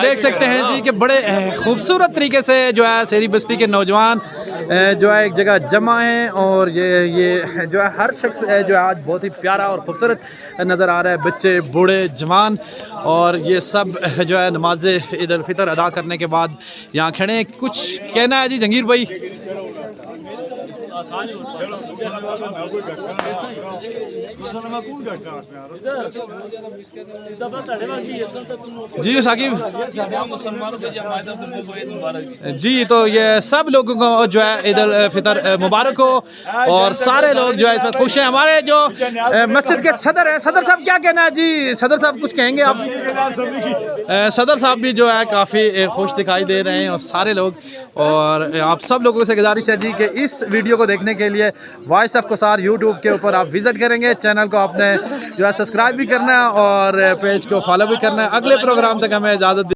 देख सकते हैं जी कि बड़े खूबसूरत तरीके से जो है शहरी बस्ती के नौजवान जो है एक जगह जमा हैं और ये जो है हर शख्स जो है आज बहुत ही प्यारा और खूबसूरत नज़र आ रहा है। बच्चे, बूढ़े, जवान और ये सब जो है नमाज ईद उल फितर अदा करने के बाद यहाँ खड़े हैं। कुछ कहना है जी जंगीर भाई? जी साकिब जी, तो ये सब लोगों को जो है ईद उल फितर मुबारक हो और सारे लोग जो है इस वक्त खुश हैं। हमारे जो मस्जिद के सदर है, सदर साहब क्या कहना है जी? सदर साहब कुछ कहेंगे आप? सदर साहब भी जो है काफ़ी खुश दिखाई दे रहे हैं और सारे लोग, और आप सब लोगों से गुजारिश है जी कि इस वीडियो को देखने के लिए वॉइस ऑफ कोसार यूट्यूब के ऊपर आप विज़िट करेंगे। चैनल को आपने जो है सब्सक्राइब भी करना है और पेज को फॉलो भी करना है। अगले प्रोग्राम तक हमें इजाज़त